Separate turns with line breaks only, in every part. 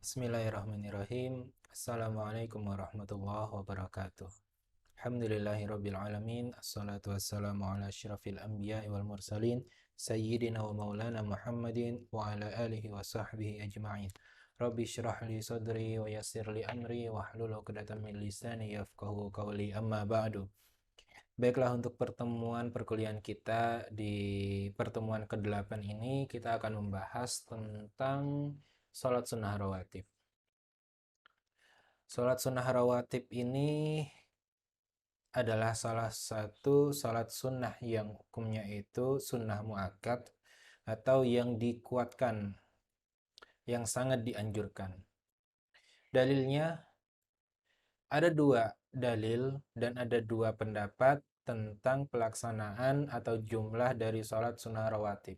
Bismillahirrahmanirrahim. Assalamualaikum warahmatullahi wabarakatuh. Alhamdulillahirabbil alamin. Assalatu wassalamu ala asyrafil anbiya'i wal mursalin sayyidina wa maulana Muhammadin wa ala alihi wa sahbihi ajma'in. Rabbi syrah li sadri wa yassir li amri wa hlul 'uqdatam min lisani yafqahu qawli, amma ba'du. Baiklah, untuk pertemuan perkuliahan kita di pertemuan ke-8 ini kita akan membahas tentang sholat sunnah rawatib. Sholat sunnah rawatib ini adalah salah satu sholat sunnah yang hukumnya itu sunnah muakkad atau yang dikuatkan, yang sangat dianjurkan. Dalilnya ada dua dalil dan ada dua pendapat tentang pelaksanaan atau jumlah dari sholat sunnah rawatib.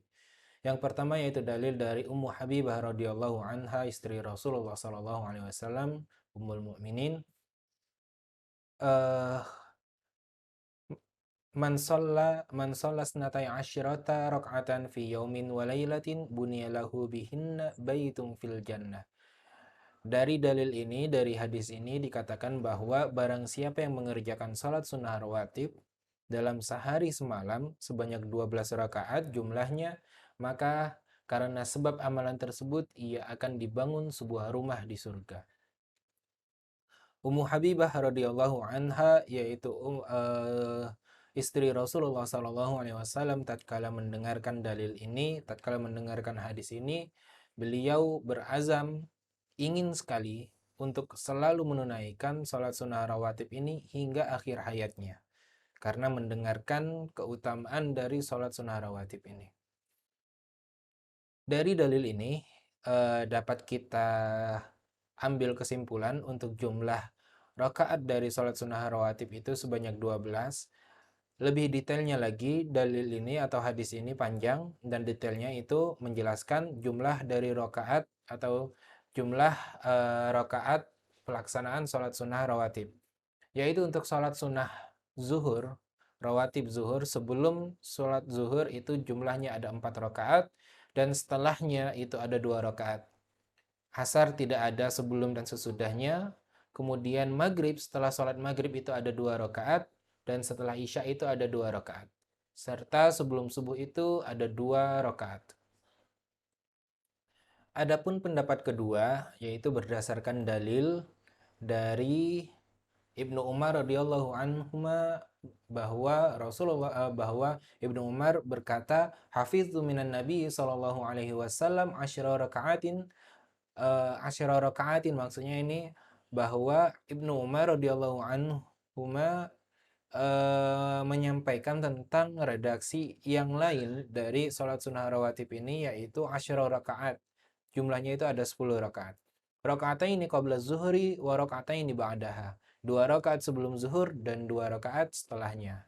Yang pertama yaitu dalil dari Ummu Habibah radhiyallahu anha, istri Rasulullah sallallahu alaihi wasallam, Ummul Mukminin. Man shalla snatai asyrata rak'atan fi yaumin wa lailatin buniya lahu bihinna baitun fil jannah. Dari dalil ini, dari hadis ini dikatakan bahwa barang siapa yang mengerjakan salat sunnah rawatib dalam sehari semalam sebanyak 12 rakaat jumlahnya, maka karena sebab amalan tersebut ia akan dibangun sebuah rumah di surga. Ummu Habibah radhiyallahu anha, yaitu istri Rasulullah sallallahu alaihi wasallam, tatkala mendengarkan dalil ini, tatkala mendengarkan hadis ini, beliau berazam ingin sekali untuk selalu menunaikan sholat sunnah rawatib ini hingga akhir hayatnya, karena mendengarkan keutamaan dari sholat sunnah rawatib ini. Dari dalil ini dapat kita ambil kesimpulan untuk jumlah rakaat dari sholat sunnah rawatib itu sebanyak 12. Lebih detailnya lagi, dalil ini atau hadis ini panjang dan detailnya itu menjelaskan jumlah dari rakaat atau jumlah rakaat pelaksanaan sholat sunnah rawatib. Yaitu untuk sholat sunnah zuhur, rawatib zuhur, sebelum sholat zuhur itu jumlahnya ada 4 rakaat dan setelahnya itu ada 2 rakaat. Asar tidak ada sebelum dan sesudahnya. Kemudian maghrib, setelah sholat maghrib itu ada 2 rakaat. Dan setelah isya itu ada 2 rakaat. Serta sebelum subuh itu ada 2 rakaat. Adapun pendapat kedua, yaitu berdasarkan dalil dari Ibnu Umar radhiyallahu anhuma, bahwa Ibnu Umar berkata, hafiztu minan nabi sallallahu alaihi wasallam asyra raka'atin. Asyra raka'atin maksudnya ini bahwa Ibnu Umar radhiyallahu anhuma menyampaikan tentang redaksi yang lain dari sholat sunnah rawatib ini, yaitu asyra rakaat. Jumlahnya itu ada 10 rakaat. Raka'ataini qabla zuhri wa raka'ataini ba'daha. 2 rakaat sebelum zuhur dan 2 rakaat setelahnya.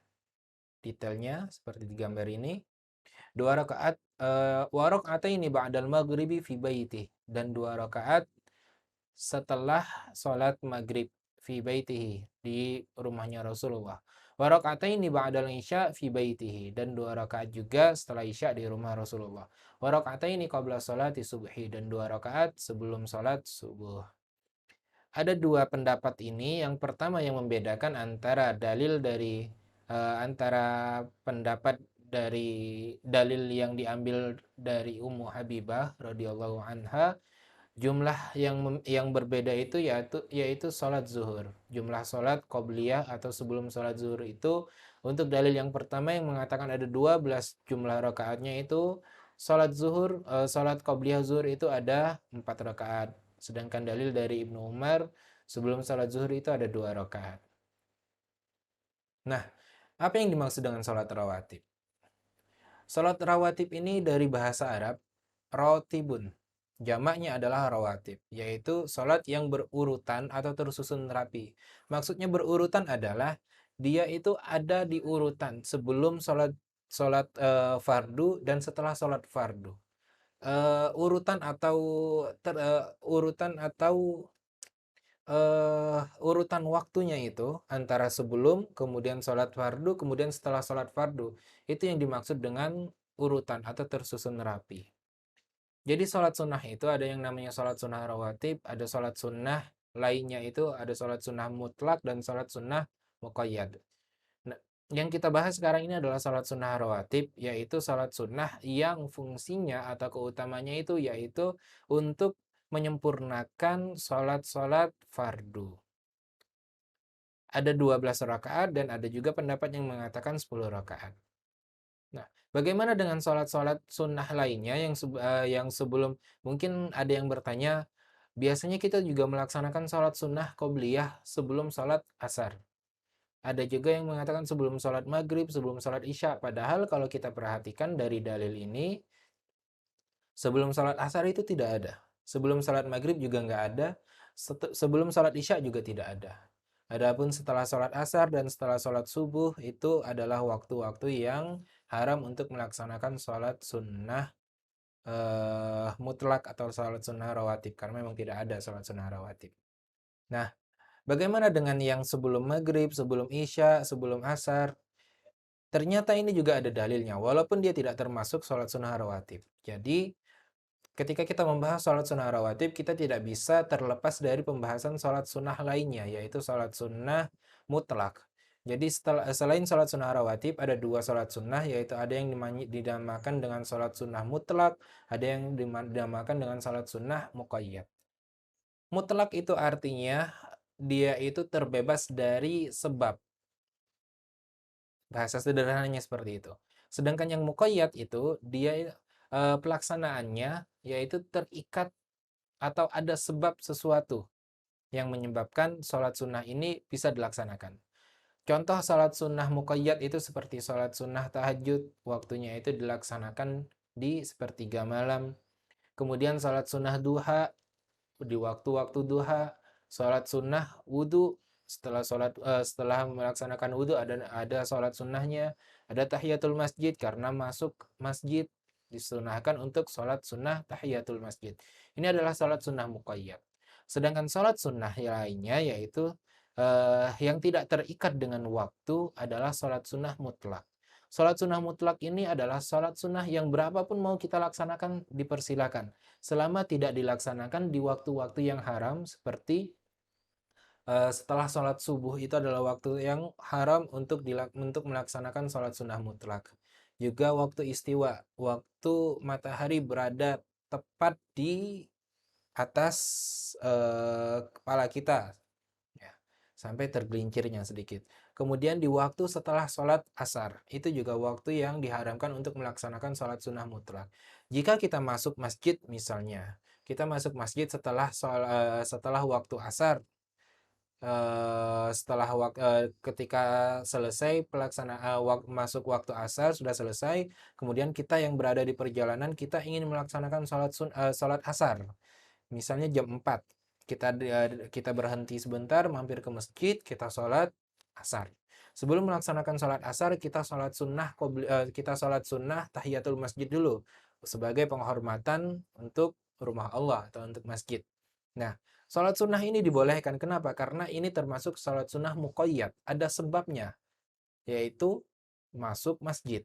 Detailnya seperti di gambar ini. 2 rakaat wa raka'ataini ba'dal maghribi fi baiti, dan 2 rakaat setelah sholat maghrib fi baitihi, di rumahnya Rasulullah. Wa raka'ataini ba'dal isya fi baitihi, dan 2 rakaat juga setelah isya di rumah Rasulullah. Wa raka'ataini qabla sholati subhi, dan 2 rakaat sebelum sholat subuh. Ada dua pendapat ini. Yang pertama yang membedakan antara dalil dari antara pendapat dari dalil yang diambil dari Ummu Habibah radhiyallahu anha, jumlah yang berbeda itu yaitu sholat zuhur. Jumlah sholat qobliyah atau sebelum sholat zuhur itu, untuk dalil yang pertama yang mengatakan ada 12 jumlah rakaatnya itu, sholat qobliyah zuhur itu ada 4 rakaat. Sedangkan dalil dari Ibnu Umar, sebelum sholat zuhur itu ada 2 rakaat. Nah, apa yang dimaksud dengan sholat rawatib? Sholat rawatib ini dari bahasa Arab, rotibun. Jamaknya adalah rawatib, yaitu sholat yang berurutan atau tersusun rapi. Maksudnya berurutan adalah dia itu ada di urutan sebelum sholat fardu dan setelah sholat fardu. Urutan waktunya itu antara sebelum, kemudian sholat fardu, kemudian setelah sholat fardu. Itu yang dimaksud dengan urutan atau tersusun rapi. Jadi sholat sunnah itu ada yang namanya sholat sunnah rawatib, ada sholat sunnah lainnya itu ada sholat sunnah mutlak dan sholat sunnah muqayyad. Nah, yang kita bahas sekarang ini adalah sholat sunnah rawatib, yaitu sholat sunnah yang fungsinya atau keutamanya itu yaitu untuk menyempurnakan sholat-sholat fardu. Ada 12 rakaat dan ada juga pendapat yang mengatakan 10 rakaat. Nah, bagaimana dengan sholat-sholat sunnah lainnya yang sebelum mungkin ada yang bertanya, biasanya kita juga melaksanakan sholat sunnah qobliyah sebelum sholat asar. Ada juga yang mengatakan sebelum sholat maghrib, sebelum sholat isya. Padahal kalau kita perhatikan dari dalil ini, sebelum sholat asar itu tidak ada. Sebelum sholat maghrib juga nggak ada. Sebelum sholat isya juga tidak ada. Adapun setelah sholat asar dan setelah sholat subuh itu adalah waktu-waktu yang haram untuk melaksanakan sholat sunnah mutlak atau sholat sunnah rawatib. Karena memang tidak ada sholat sunnah rawatib. Nah, bagaimana dengan yang sebelum maghrib, sebelum isya, sebelum asar? Ternyata ini juga ada dalilnya, walaupun dia tidak termasuk sholat sunnah rawatib. Jadi, ketika kita membahas sholat sunnah rawatib, kita tidak bisa terlepas dari pembahasan sholat sunnah lainnya, yaitu sholat sunnah mutlak. Jadi, selain sholat sunnah rawatib, ada dua sholat sunnah, yaitu ada yang dinamakan dengan sholat sunnah mutlak, ada yang dinamakan dengan sholat sunnah muqayyad. Mutlak itu artinya dia itu terbebas dari sebab. Bahasa sederhananya seperti itu. Sedangkan yang muqayyad itu dia pelaksanaannya yaitu terikat atau ada sebab sesuatu yang menyebabkan sholat sunnah ini bisa dilaksanakan. Contoh sholat sunnah muqayyad itu seperti sholat sunnah tahajud, waktunya itu dilaksanakan di sepertiga malam. Kemudian sholat sunnah duha di waktu-waktu duha, sholat sunnah wudhu, setelah melaksanakan wudhu ada sholat sunnahnya, ada tahiyatul masjid karena masuk masjid disunahkan untuk sholat sunnah tahiyatul masjid. Ini adalah sholat sunnah muqayyad. Sedangkan sholat sunnah yang lainnya yaitu yang tidak terikat dengan waktu adalah sholat sunnah mutlak. Sholat sunnah mutlak ini adalah sholat sunnah yang berapapun mau kita laksanakan dipersilakan. Selama tidak dilaksanakan di waktu-waktu yang haram seperti setelah sholat subuh itu adalah waktu yang haram untuk melaksanakan sholat sunnah mutlak. Juga waktu istiwa, waktu matahari berada tepat di atas kepala kita, ya, sampai tergelincirnya sedikit. Kemudian di waktu setelah sholat asar, itu juga waktu yang diharamkan untuk melaksanakan sholat sunnah mutlak. Jika kita masuk masjid misalnya, kita masuk masjid setelah waktu asar, ketika selesai masuk waktu asar sudah selesai, kemudian kita yang berada di perjalanan kita ingin melaksanakan sholat asar. Misalnya jam 4, kita berhenti sebentar, mampir ke masjid, kita sholat asar. Sebelum melaksanakan sholat asar, kita sholat sunnah tahiyatul masjid dulu sebagai penghormatan untuk rumah Allah atau untuk masjid. Nah, sholat sunnah ini dibolehkan. Kenapa? Karena ini termasuk sholat sunnah muqayyad. Ada sebabnya, yaitu masuk masjid.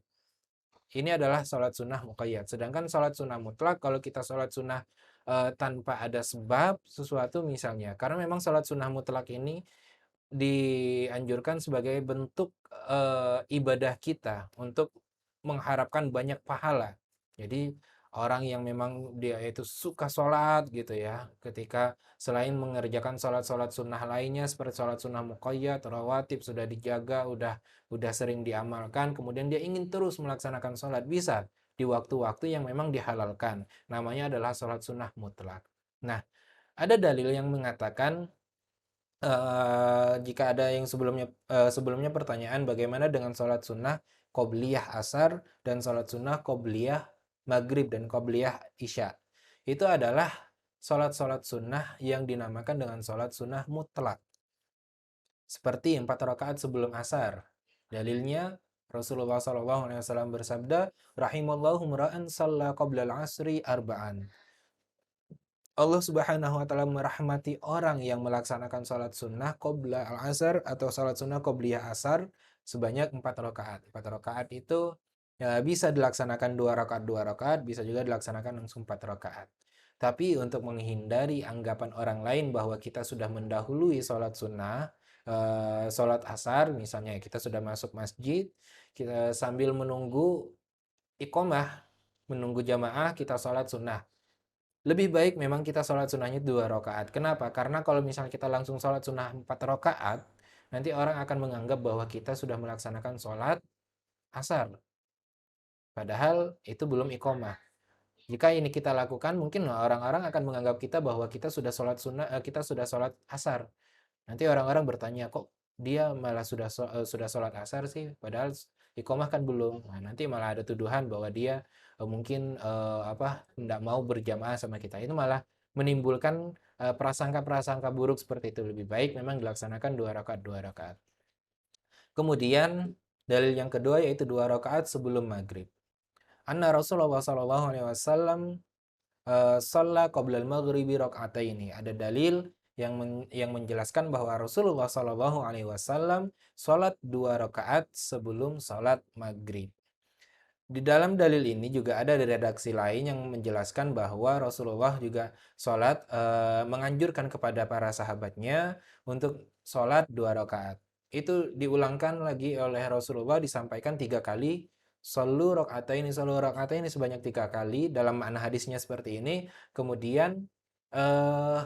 Ini adalah sholat sunnah muqayyad. Sedangkan sholat sunnah mutlak, kalau kita sholat sunnah tanpa ada sebab sesuatu misalnya. Karena memang sholat sunnah mutlak ini dianjurkan sebagai bentuk ibadah kita untuk mengharapkan banyak pahala. Jadi orang yang memang dia itu suka sholat gitu ya, ketika selain mengerjakan sholat-sholat sunnah lainnya seperti sholat sunnah muqayyad, rawatib sudah dijaga, udah sering diamalkan, kemudian dia ingin terus melaksanakan sholat, bisa di waktu-waktu yang memang dihalalkan. Namanya adalah sholat sunnah mutlak. Nah, ada dalil yang mengatakan jika ada yang sebelumnya pertanyaan bagaimana dengan sholat sunnah qobliyah asar dan sholat sunnah qobliyah maghrib dan qobliyah isya. Itu adalah sholat-sholat sunnah yang dinamakan dengan sholat sunnah mutlak. Seperti 4 rakaat sebelum asar. Dalilnya Rasulullah SAW bersabda, rahimallahu mra'an shalla qoblal asri arba'an. Allah Subhanahu wa taala merahmati orang yang melaksanakan salat sunnah qabla al-asar atau salat sunnah qobliyah asar sebanyak 4 rakaat. 4 rakaat itu Ya, bisa dilaksanakan 2 rakaat, bisa juga dilaksanakan langsung 4 rakaat. Tapi untuk menghindari anggapan orang lain bahwa kita sudah mendahului sholat sunnah, sholat asar, misalnya kita sudah masuk masjid, kita sambil menunggu iqomah, menunggu jamaah, kita sholat sunnah. Lebih baik memang kita sholat sunnahnya 2 rakaat. Kenapa? Karena kalau misalnya kita langsung sholat sunnah 4 rakaat, nanti orang akan menganggap bahwa kita sudah melaksanakan sholat asar. Padahal itu belum iqomah. Jika ini kita lakukan, mungkin orang-orang akan menganggap kita bahwa kita sudah sholat sunnah, kita sudah sholat asar. Nanti orang-orang bertanya, kok dia malah sudah sholat asar sih, padahal iqomah kan belum. Nah, nanti malah ada tuduhan bahwa dia mungkin apa tidak mau berjamaah sama kita. Itu malah menimbulkan prasangka-prasangka buruk seperti itu. Lebih baik memang dilaksanakan 2 rakaat 2 rakaat. Kemudian dalil yang kedua yaitu 2 rakaat sebelum maghrib. Anna Rasulullah sallallahu alaihi wasallam shalla qabla al-maghribi raka'ataini. Ada dalil yang menjelaskan bahwa Rasulullah sallallahu alaihi wasallam salat 2 rakaat sebelum salat maghrib. Di dalam dalil ini juga ada redaksi lain yang menjelaskan bahwa Rasulullah juga sholat menganjurkan kepada para sahabatnya untuk sholat 2 rakaat. Itu diulangkan lagi oleh Rasulullah, disampaikan 3 kali. Sallu rakaat ini sebanyak 3 kali dalam makna hadisnya seperti ini. Kemudian eh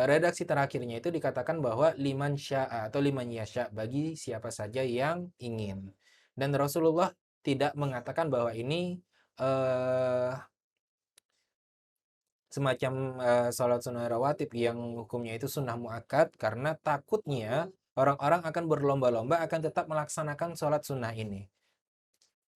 redaksi terakhirnya itu dikatakan bahwa liman sya'a atau liman yasha, bagi siapa saja yang ingin. Dan Rasulullah tidak mengatakan bahwa ini eh, semacam sholat sunnah rawatib yang hukumnya itu sunnah muakkad, karena takutnya orang-orang akan berlomba-lomba akan tetap melaksanakan sholat sunnah ini.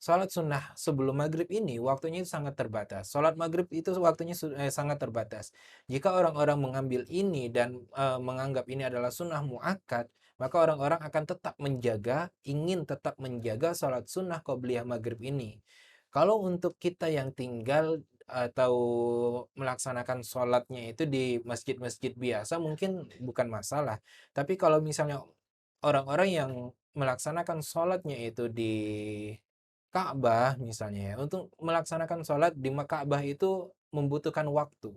Sholat sunnah sebelum maghrib ini waktunya itu sangat terbatas. Sholat maghrib itu waktunya sangat terbatas. Jika orang-orang mengambil ini dan menganggap ini adalah sunnah muakkad, maka orang-orang akan tetap menjaga, ingin tetap menjaga sholat sunnah qobliyah maghrib ini. Kalau untuk kita yang tinggal atau melaksanakan sholatnya itu di masjid-masjid biasa mungkin bukan masalah. Tapi kalau misalnya orang-orang yang melaksanakan sholatnya itu di Ka'bah misalnya ya, untuk melaksanakan sholat di Ka'bah itu membutuhkan waktu.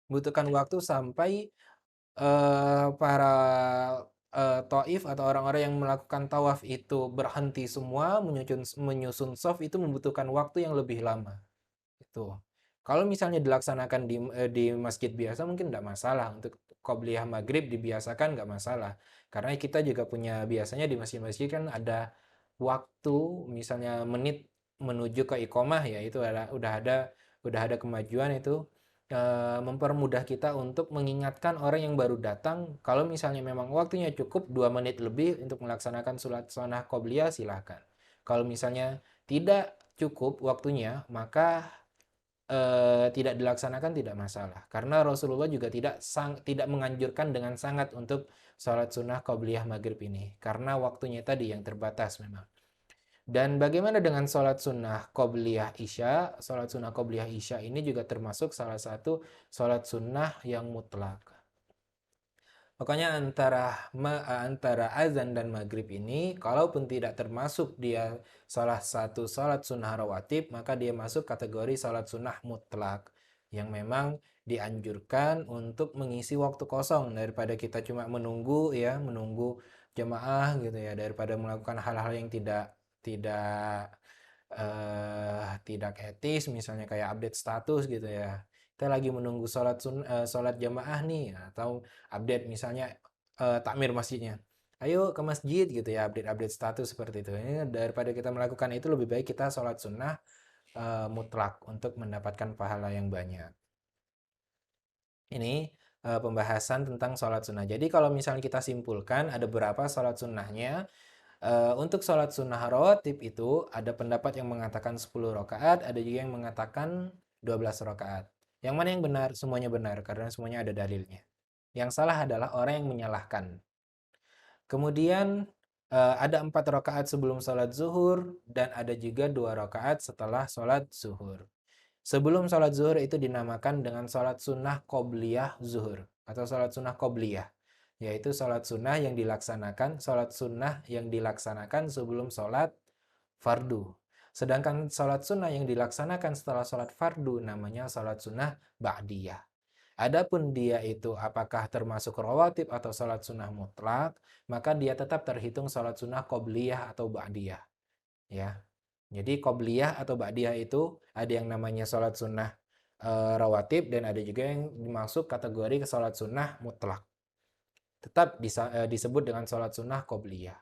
Membutuhkan waktu sampai para Taif atau orang-orang yang melakukan tawaf itu berhenti semua, menyusun shaf itu membutuhkan waktu yang lebih lama. Itu. Kalau misalnya dilaksanakan di masjid biasa mungkin tidak masalah. Untuk qobliyah maghrib dibiasakan nggak masalah. Karena kita juga punya biasanya di masjid-masjid kan ada waktu, misalnya menit menuju ke iqomah ya, itu udah ada kemajuan itu mempermudah kita untuk mengingatkan orang yang baru datang. Kalau misalnya memang waktunya cukup 2 menit lebih untuk melaksanakan sholat sunnah qobliyah, silahkan. Kalau misalnya tidak cukup waktunya, maka tidak dilaksanakan tidak masalah. Karena Rasulullah juga tidak menganjurkan dengan sangat untuk sholat sunnah qobliyah maghrib ini. Karena waktunya tadi yang terbatas memang. Dan bagaimana dengan sholat sunnah qobliyah isya? Sholat sunnah qobliyah isya ini juga termasuk salah satu sholat sunnah yang mutlak. Pokoknya antara azan dan maghrib ini, kalaupun tidak termasuk dia salah satu salat sunnah rawatib, maka dia masuk kategori salat sunnah mutlak, yang memang dianjurkan untuk mengisi waktu kosong daripada kita cuma menunggu jamaah gitu ya, daripada melakukan hal-hal yang tidak tidak etis, misalnya kayak update status gitu ya. Kita lagi menunggu sholat jamaah nih, atau update misalnya takmir masjidnya. Ayo ke masjid gitu ya, update status seperti itu. Ini daripada kita melakukan itu, lebih baik kita sholat sunnah mutlak untuk mendapatkan pahala yang banyak. Ini pembahasan tentang sholat sunnah. Jadi kalau misalnya kita simpulkan ada berapa sholat sunnahnya. Untuk sholat sunnah rawatib itu ada pendapat yang mengatakan 10 rakaat, ada juga yang mengatakan 12 rakaat. Yang mana yang benar? Semuanya benar karena semuanya ada dalilnya. Yang salah adalah orang yang menyalahkan. Kemudian ada 4 rakaat sebelum sholat zuhur dan ada juga 2 rakaat setelah sholat zuhur. Sebelum sholat zuhur itu dinamakan dengan sholat sunnah qobliyah zuhur atau sholat sunnah qobliyah, yaitu sholat sunnah yang dilaksanakan sebelum sholat fardu. Sedangkan sholat sunnah yang dilaksanakan setelah sholat fardu namanya sholat sunnah ba'diyah. Adapun dia itu apakah termasuk rawatib atau sholat sunnah mutlak, maka dia tetap terhitung sholat sunnah qobliyah atau ba'diyah. Ya, jadi qobliyah atau ba'diyah itu ada yang namanya sholat sunnah rawatib dan ada juga yang dimasuk kategori sholat sunnah mutlak. Tetap disebut dengan sholat sunnah qobliyah.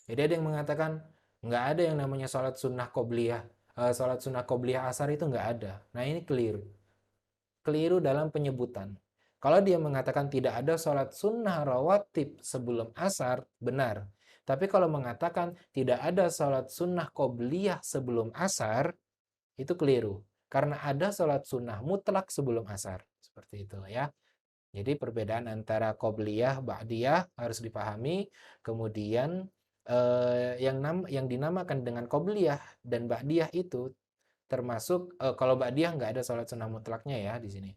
Jadi ada yang mengatakan nggak ada yang namanya sholat sunnah qobliyah, sholat sunnah qobliyah asar itu nggak ada. Nah ini keliru. Keliru dalam penyebutan. Kalau dia mengatakan tidak ada sholat sunnah rawatib sebelum asar, benar. Tapi kalau mengatakan tidak ada sholat sunnah qobliyah sebelum asar, itu keliru. Karena ada sholat sunnah mutlak sebelum asar. Seperti itu ya. Jadi perbedaan antara qobliyah, ba'diyah harus dipahami. Kemudian yang dinamakan dengan qobliyah dan ba'diyah itu termasuk kalau ba'diyah nggak ada sholat sunnah mutlaknya ya di sini.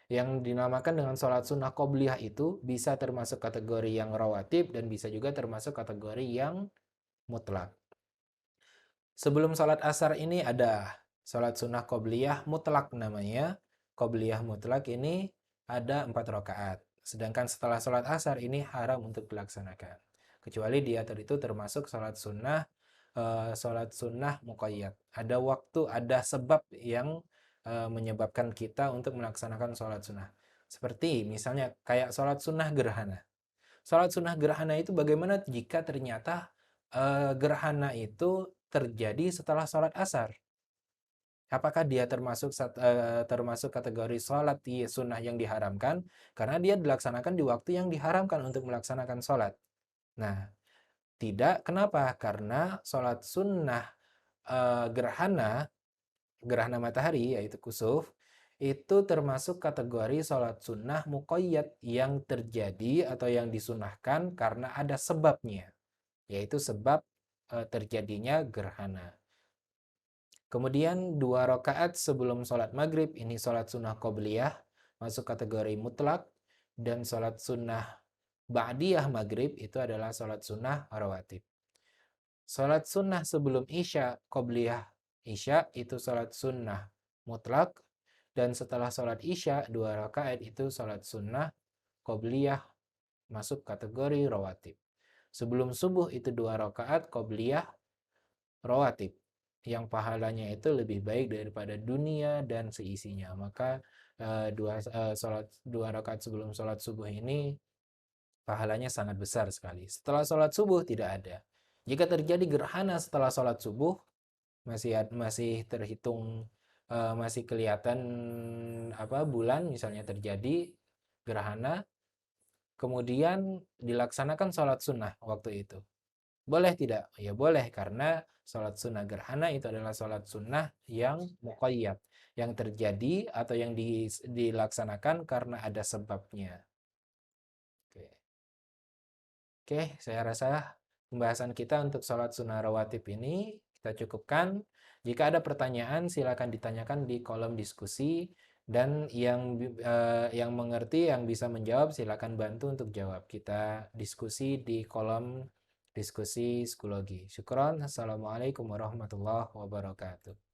Yang dinamakan dengan sholat sunnah qobliyah itu bisa termasuk kategori yang rawatib dan bisa juga termasuk kategori yang mutlak. Sebelum sholat asar ini ada sholat sunnah qobliyah mutlak namanya. Qobliyah mutlak ini ada 4 rakaat. Sedangkan setelah sholat asar ini haram untuk dilaksanakan. Kecuali dia itu termasuk sholat sunnah muqayyad. Ada waktu, ada sebab yang menyebabkan kita untuk melaksanakan sholat sunnah. Seperti misalnya kayak sholat sunnah gerhana. Sholat sunnah gerhana itu bagaimana jika ternyata gerhana itu terjadi setelah sholat asar? Apakah dia termasuk kategori sholat sunnah yang diharamkan? Karena dia dilaksanakan di waktu yang diharamkan untuk melaksanakan sholat. Nah, tidak. Kenapa? Karena sholat sunnah gerhana matahari, yaitu kusuf, itu termasuk kategori sholat sunnah muqayyad yang terjadi atau yang disunahkan karena ada sebabnya, yaitu sebab terjadinya gerhana. Kemudian 2 rakaat sebelum sholat maghrib, ini sholat sunnah qobliyah, masuk kategori mutlak, dan sholat sunnah ba'diyah maghrib itu adalah sholat sunnah rawatib. Sholat sunnah sebelum isya, qobliyah isya, itu sholat sunnah mutlak, dan setelah sholat isya, 2 rakaat itu sholat sunnah qobliyah, masuk kategori rawatib. Sebelum subuh itu 2 rakaat qobliyah rawatib, yang pahalanya itu lebih baik daripada dunia dan seisinya. Maka 2 rakaat sebelum sholat subuh ini pahalanya sangat besar sekali. Setelah sholat subuh tidak ada. Jika terjadi gerhana setelah sholat subuh, masih terhitung masih kelihatan bulan misalnya terjadi gerhana, kemudian dilaksanakan sholat sunnah waktu itu. Boleh tidak? Ya boleh, karena sholat sunnah gerhana itu adalah sholat sunnah yang muqayyad, yang terjadi atau yang dilaksanakan karena ada sebabnya. Oke. Oke, saya rasa pembahasan kita untuk sholat sunnah rawatib ini kita cukupkan. Jika ada pertanyaan, silakan ditanyakan di kolom diskusi. Dan yang mengerti, yang bisa menjawab, silakan bantu untuk jawab. Kita diskusi di kolom diskusi psikologi. Syukron. Assalamualaikum warahmatullahi wabarakatuh.